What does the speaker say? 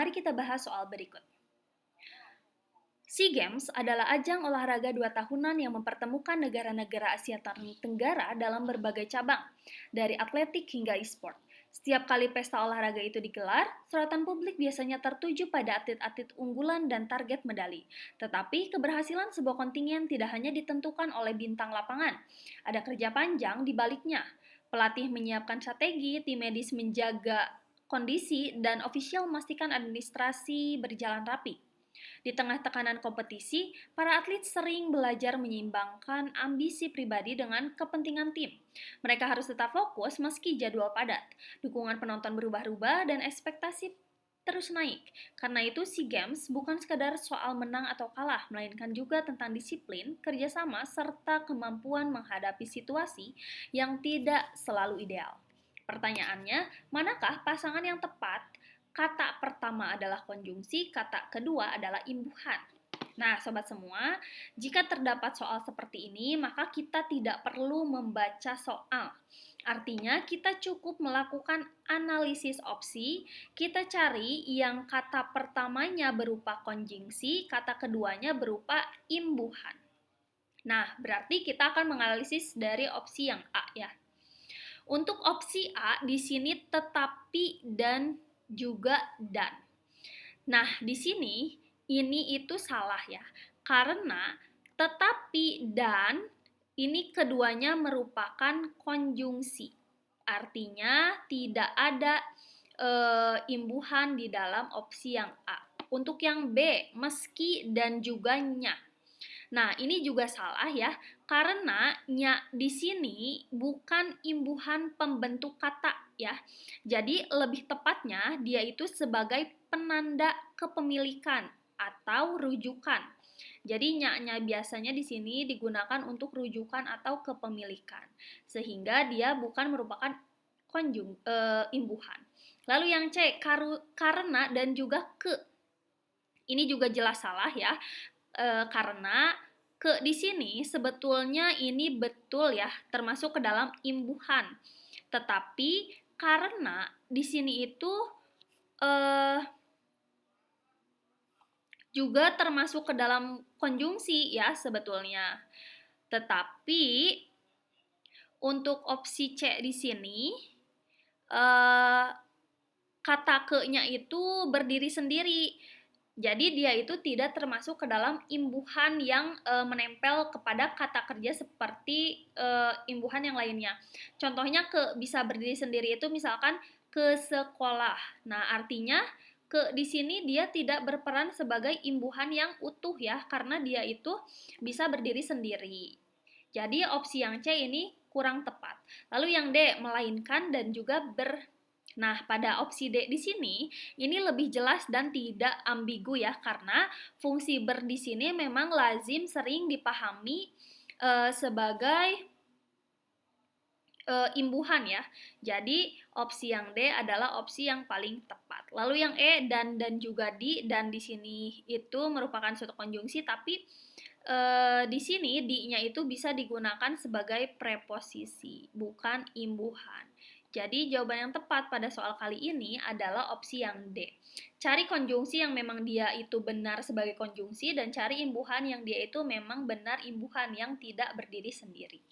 Mari kita bahas soal berikut. SEA Games adalah ajang olahraga 2 tahunan yang mempertemukan negara-negara Asia Tenggara dalam berbagai cabang, dari atletik hingga e-sport. Setiap kali pesta olahraga itu digelar, sorotan publik biasanya tertuju pada atlet-atlet unggulan dan target medali. Tetapi keberhasilan sebuah kontingen tidak hanya ditentukan oleh bintang lapangan. Ada kerja panjang di baliknya. Pelatih menyiapkan strategi, tim medis menjaga kondisi, dan ofisial memastikan administrasi berjalan rapi. Di tengah tekanan kompetisi, para atlet sering belajar menyeimbangkan ambisi pribadi dengan kepentingan tim. Mereka harus tetap fokus meski jadwal padat, dukungan penonton berubah-ubah, dan ekspektasi terus naik. Karena itu, SEA Games bukan sekadar soal menang atau kalah, melainkan juga tentang disiplin, kerjasama, serta kemampuan menghadapi situasi yang tidak selalu ideal. Pertanyaannya, manakah pasangan yang tepat? Kata pertama adalah konjungsi, kata kedua adalah imbuhan. Nah, sobat semua, jika terdapat soal seperti ini, maka kita tidak perlu membaca soal. Artinya, kita cukup melakukan analisis opsi, kita cari yang kata pertamanya berupa konjungsi, kata keduanya berupa imbuhan. Nah, berarti kita akan menganalisis dari opsi yang A ya. Untuk opsi A, di sini tetapi dan juga dan. Nah, di sini ini itu salah ya. Karena tetapi dan ini keduanya merupakan konjungsi. Artinya tidak ada imbuhan di dalam opsi yang A. Untuk yang B, meski dan juga nya. Nah, ini juga salah ya, karena nya di sini bukan imbuhan pembentuk kata ya. Jadi lebih tepatnya dia itu sebagai penanda kepemilikan atau rujukan. Jadi nya biasanya di sini digunakan untuk rujukan atau kepemilikan. Sehingga dia bukan merupakan imbuhan. Lalu yang C, karena dan juga ke. Ini juga jelas salah ya. Karena ke di sini sebetulnya ini betul ya, termasuk ke dalam imbuhan. Tetapi karena di sini itu juga termasuk ke dalam konjungsi ya sebetulnya. Tetapi untuk opsi C di sini kata ke-nya itu berdiri sendiri. Jadi dia itu tidak termasuk ke dalam imbuhan yang menempel kepada kata kerja seperti imbuhan yang lainnya. Contohnya bisa berdiri sendiri itu misalkan ke sekolah. Nah, artinya ke di sini dia tidak berperan sebagai imbuhan yang utuh ya, karena dia itu bisa berdiri sendiri. Jadi opsi yang C ini kurang tepat. Lalu yang D, melainkan dan juga Nah, pada opsi D di sini, ini lebih jelas dan tidak ambigu ya, karena fungsi ber di sini memang lazim sering dipahami sebagai imbuhan ya. Jadi, opsi yang D adalah opsi yang paling tepat. Lalu yang E, dan juga dan di sini itu merupakan suatu konjungsi, tapi di sini di-nya itu bisa digunakan sebagai preposisi, bukan imbuhan. Jadi jawaban yang tepat pada soal kali ini adalah opsi yang D. Cari konjungsi yang memang dia itu benar sebagai konjungsi dan cari imbuhan yang dia itu memang benar imbuhan yang tidak berdiri sendiri.